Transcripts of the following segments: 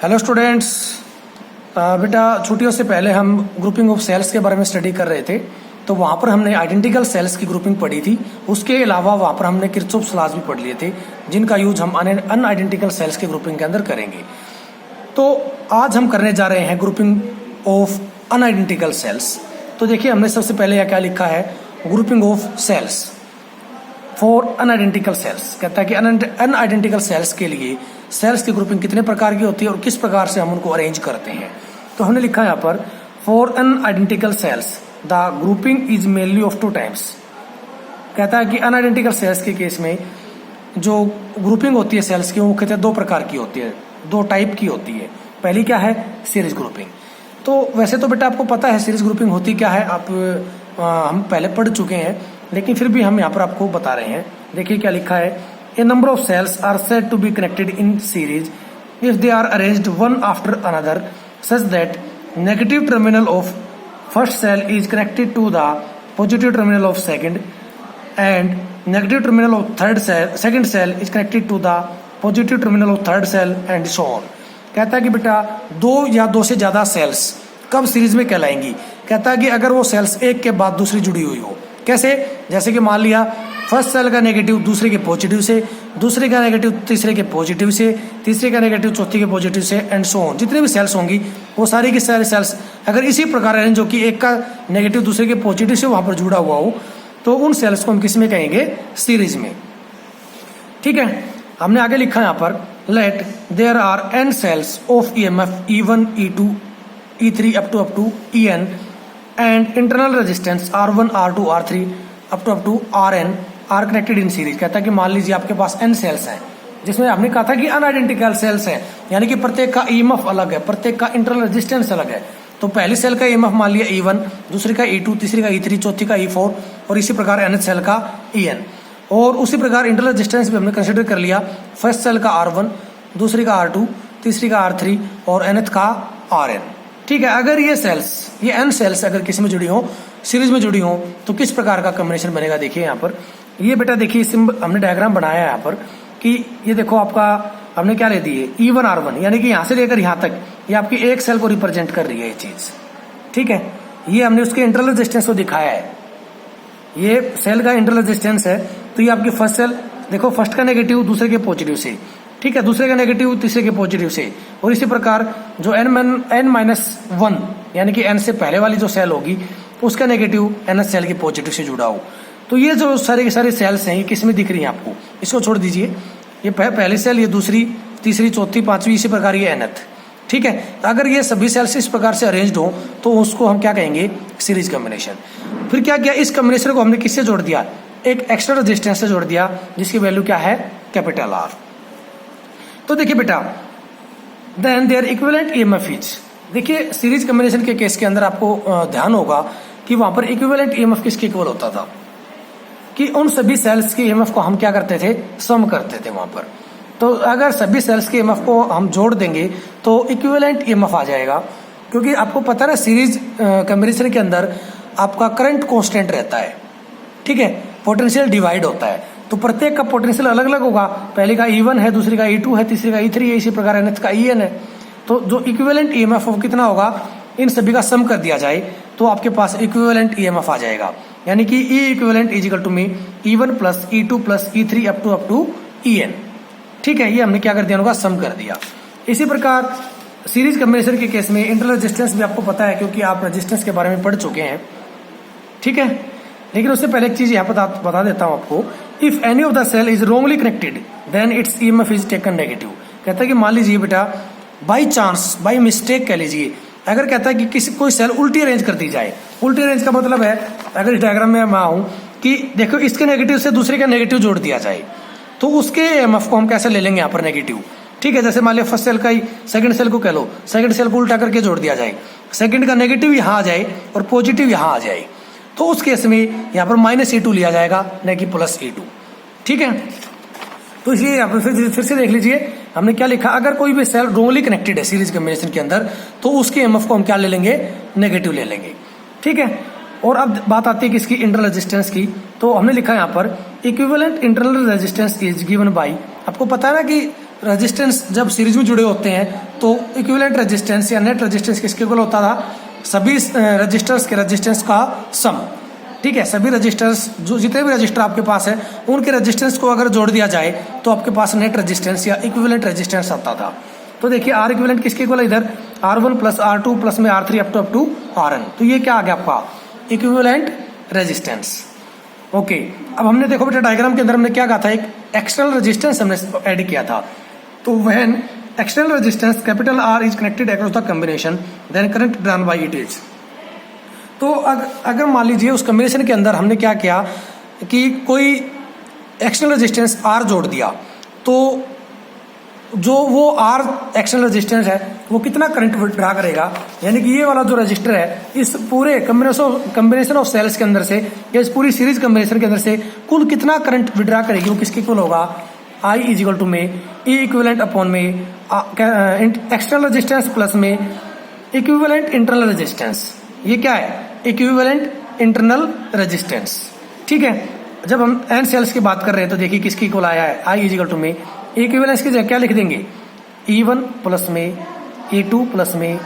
Hello students. बेटा छुट्टियों से पहले हम ग्रुपिंग ऑफ सेल्स के बारे में स्टडी कर रहे थे, तो वहाँ पर हमने आइडेंटिकल सेल्स की ग्रुपिंग पढ़ी थी। उसके अलावा वहाँ पर हमने किरचॉफ्स लॉज भी पढ़ लिए थे, जिनका यूज हम अनआइडेंटिकल सेल्स की ग्रुपिंग के अंदर करेंगे। तो आज हम करने जा रहे हैं ग्रुपिंग ऑफ अनआइडेंटिकल सेल्स। तो देखिए हमने सबसे पहले यह क्या लिखा है, grouping of cells for unidentical cells. कहता है कि अनआइडेंटिकल सेल्स के लिए सेल्स की ग्रुपिंग कितने प्रकार की होती है और किस प्रकार से हम उनको अरेंज करते हैं। तो हमने लिखा है यहाँ पर for unidentical cells the grouping is mainly of two types. कहता है कि अनआइडेंटिकल सेल्स के केस में जो ग्रुपिंग होती है सेल्स की, वो कहते हैं दो प्रकार की होती है, दो टाइप की होती है। पहली क्या है, सीरीज ग्रुपिंग। तो वैसे तो बेटा आपको पता है सीरीज ग्रुपिंग होती क्या है, हम पहले पढ़ चुके हैं, लेकिन फिर भी हम यहाँ पर आपको बता रहे हैं। देखिए क्या लिखा है, a number of cells are said to be connected in series if they are arranged one after another such that negative terminal of first cell is connected to the positive terminal of second and negative terminal of second cell is connected to the positive terminal of third cell and so on. कहता है कि बेटा दो या दो से ज्यादा sales कब सीरीज में कहलाएंगी। कहता है कि अगर वो सेल्स एक के बाद दूसरी जुड़ी हुई हो। कैसे, जैसे कि मान लिया फर्स्ट सेल का नेगेटिव दूसरे के पॉजिटिव से, दूसरे का नेगेटिव तीसरे के पॉजिटिव से, तीसरे का नेगेटिव चौथे के पॉजिटिव से एंड सो ऑन। जितने भी सेल्स होंगी वो सारी की सारी सेल्स अगर इसी प्रकार है, जो कि एक का नेगेटिव दूसरे के पॉजिटिव से वहां पर जुड़ा हुआ हो, तो उन सेल्स को हम किस में कहेंगे, सीरीज में। ठीक है, हमने आगे लिखा यहाँ पर let there are n cells of EMF E1 E2 E3 up to En and internal resistance R1 R2 R3 up to Rn are connected in series. कहता है कि मान लीजिए आपके पास n सेल्स हैं, जिसमें हमने कहा था कि अनआइडेंटिकल सेल्स हैं, यानी कि प्रत्येक का EMF अलग है, प्रत्येक का इंटरनल रेजिस्टेंस अलग है। तो पहली सेल का EMF मान लिया E1, दूसरी का E2, तीसरी का E3, चौथी का E4 और इसी प्रकार nth सेल का En। और उसी प्रकार इंटरनल रेजिस्टेंस भी हमने कंसिडर कर लिया, फर्स्ट सेल का R1, दूसरी का R2, तीसरी का R3 और nth का Rn। ठीक है, अगर ये सेल्स, ये n सेल्स अगर किसी में जुड़ी हो, सीरीज में जुड़ी हो, तो किस प्रकार का कॉम्बिनेशन बनेगा। देखिए यहाँ पर ये बेटा देखिए सिंबल हमने डायग्राम बनाया है यहाँ पर कि ये देखो आपका हमने क्या ले दिए E1 R1, यानी कि यहाँ से लेकर यहाँ तक ये आपकी एक सेल को रिप्रेजेंट कर रही है ये चीज। ठीक है, ये हमने उसके इंटरनल रेजिस्टेंस को दिखाया है, ये सेल का इंटरनल रेजिस्टेंस है। तो ये आपकी फर्स्ट सेल देखो, फर्स्ट का नेगेटिव दूसरे के पॉजिटिव से, ठीक है, दूसरे का नेगेटिव तीसरे के पॉजिटिव से, और इसी प्रकार जो n-1 यानी कि n से पहले वाली जो सेल होगी उसका नेगेटिव nth सेल के पॉजिटिव से जुड़ा हो। तो ये जो सारे के सारे सेल्स हैं ये किस में दिख रही हैं आपको, इसको छोड़ दीजिए, ये पहली सेल, ये दूसरी, तीसरी, चौथी, पांचवी, इसी प्रकार ये nth। ठीक है, अगर ये सभी सेल्स इस प्रकार से अरेंज्ड हो तो उसको हम क्या कहेंगे, सीरीज कॉम्बिनेशन। फिर क्या किया, इस कॉम्बिनेशन को हमने किससे जोड़ दिया, एक एक्स्ट्रा रेजिस्टेंस से जोड़ दिया, जिसकी वैल्यू क्या है, कैपिटल R। तो देखिए बेटा then their equivalent EMF is. देखिए सीरीज कॉम्बिनेशन के केस के अंदर आपको ध्यान होगा कि वहां पर इक्विवेलेंट EMF किसके इक्वल होता था, कि उन सभी सेल्स के EMF को हम क्या करते थे, सम करते थे वहां पर। तो अगर सभी सेल्स के EMF को हम जोड़ देंगे तो इक्विवेलेंट EMF आ जाएगा, क्योंकि आपको पता है सीरीज कॉम्बिनेशन के अंदर आपका करंट कांस्टेंट रहता है। ठीक है, पोटेंशियल डिवाइड होता है, तो प्रत्येक का पोटेंशियल अलग अलग होगा। पहले का E1 है, दूसरी का E2 है, तीसरी का E3 है, इसी प्रकार nth का En है। तो जो इक्विवेलेंट EMF कितना होगा, इन सभी का सम कर दिया जाए तो आपके पास इक्विवेलेंट EMF आ जाएगा, यानी कि E equivalent is equal to में E1 plus E2 plus E3 up to En। ठीक है, ये हमने क्या कर दिया, उनका सम कर दिया। इसी प्रकार सीरीज कॉम्बिनेशन के केस में इंटरनल रेजिस्टेंस भी आपको पता है, क्योंकि आप रेजिस्टेंस के बारे में पढ़ चुके हैं। ठीक है, लेकिन उससे पहले एक चीज यहाँ बता देता हूं आपको, if any of the cell is wrongly connected then its EMF is taken negative. कहता है कि मान लीजिए बेटा बाई चांस, बाई मिस्टेक कह लीजिए, अगर कहता है कि कोई सेल उल्टी अरेंज कर दी जाए। उल्टी अरेंज का मतलब है, अगर इस डायग्राम में मैं आऊं कि देखो इसके नेगेटिव से दूसरे का नेगेटिव जोड़ दिया जाए, तो उसके EMF को हम कैसे ले लेंगे यहाँ पर, नेगेटिव। ठीक है, जैसे मान लिया फर्स्ट सेल का ही सेकंड सेल को कह लो, सेकंड सेल को उल्टा करके जोड़ दिया जाए, सेकंड का नेगेटिव यहाँ आ जाए और पॉजिटिव यहाँ आ जाए, तो उस केस में यहाँ पर -E2 लिया जाएगा, न कि +E2। ठीक है, तो इसलिए यहाँ पर फिर से देख लीजिए हमने क्या लिखा, अगर कोई भी सेल रॉन्गली कनेक्टेड है सीरीज कॉम्बिनेशन के अंदर, तो उसके EMF को हम क्या ले लेंगे, नेगेटिव ले लेंगे। ठीक है, और अब बात आती है कि इसकी इंटरनल रेजिस्टेंस की। तो हमने लिखा यहाँ पर equivalent internal resistance is given by, आपको पता है ना कि रेजिस्टेंस जब सीरीज में जुड़े होते हैं तो इक्विवेलेंट रेजिस्टेंस या नेट रेजिस्टेंस किसके इक्वल होता था, सभी रजिस्टर्स के रेजिस्टेंस का सम। ठीक है, सभी रजिस्टर्स जो जितने भी रजिस्टर आपके पास है उनके रेजिस्टेंस को अगर जोड़ दिया जाए तो आपके पास नेट रेजिस्टेंस या इक्विवेलेंट रेजिस्टेंस आता था। तो देखिए आर इक्विवेलेंट किसके इक्वल है, इधर R1 प्लस R2 प्लस में R3 अप टू Rn। तो ये क्या आ गया आपका इक्विवेलेंट रेजिस्टेंस। ओके, अब हमने देखो बेटा डायग्राम के अंदर हमने क्या कहा था, एक एक्सटर्नल रेजिस्टेंस हमने ऐड किया था। तो when external resistance capital R is connected across the combination then current drawn by it is. तो अगर मान लीजिए उस कॉम्बिनेशन के अंदर हमने क्या किया कि कोई एक्सटर्नल रेजिस्टेंस R जोड़ दिया, तो जो वो R एक्सटर्नल रेजिस्टेंस है वो कितना करंट ड्रा करेगा, यानी कि ये वाला जो रजिस्टर है इस पूरे कॉम्बिनेशन ऑफ सेल्स के अंदर से या इस पूरी सीरीज कॉम्बिनेशन के अंदर से कुल कितना करंट विड्रा करेगी, वो किसके इक्वल होगा, I इज इक्वल टू में E इक्विवेलेंट अपॉन में एक्सटर्नल रेजिस्टेंस प्लस में इक्विवेलेंट इंटरनल रेजिस्टेंस। ये क्या है, इक्विवेलेंट इंटरनल रेजिस्टेंस। ठीक है, जब हम एन सेल्स की बात कर रहे हैं तो देखिए किसकी इक्वल आया है, I इज इक्वल टू में इक्विवेलेंस की जगह क्या लिख देंगे, E1 प्लस में E2 प्लस में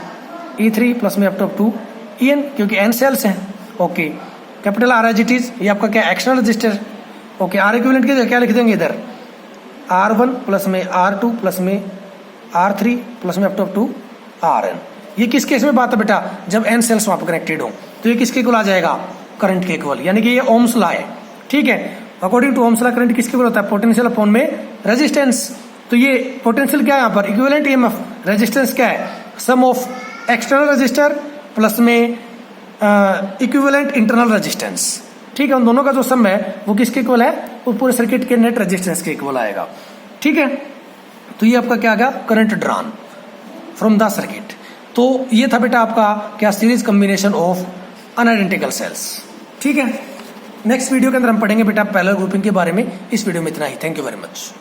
E3 प्लस में अप टू En, क्योंकि एन सेल्स हैं। Okay, capital R as it is, ये आपका क्या external resistor. Okay, R equivalent की जगह क्या लिख देंगे, इधर R1 प्लस में R2 प्लस में R3 प्लस में अप टू Rn। ये किस केस में बात है बेटा, जब एन सेल्स वहां पर कनेक्टेड हो, तो ये किसके इक्वल आ जाएगा, करंट के इक्वल, यानी कि ये ओम्स लॉ है। ठीक है, according to Ohm's law current किसके इक्वल होता है, पोटेंशियल अपॉन में रेजिस्टेंस। तो ये पोटेंशियल क्या है यहाँ पर, इक्विवेलेंट ईएमएफ, रेजिस्टेंस क्या है, सम ऑफ एक्सटर्नल रेजिस्टर प्लस में इक्विवेलेंट इंटरनल रेजिस्टेंस। ठीक है, उन दोनों का जो सम है वो किसके इक्वल है, वो पूरे सर्किट के नेट रेजिस्टेंस के इक्वल आएगा। ठीक है, तो ये आपका क्या आ गया, current drawn from the circuit. तो ये था बेटा आपका क्या, सीरीज कॉम्बिनेशन ऑफ अनआइडेंटिकल सेल्स। ठीक है, नेक्स्ट वीडियो के अंदर हम पढ़ेंगे बेटा पैरेलल ग्रुपिंग के बारे में। इस वीडियो में इतना ही, थैंक यू वेरी मच।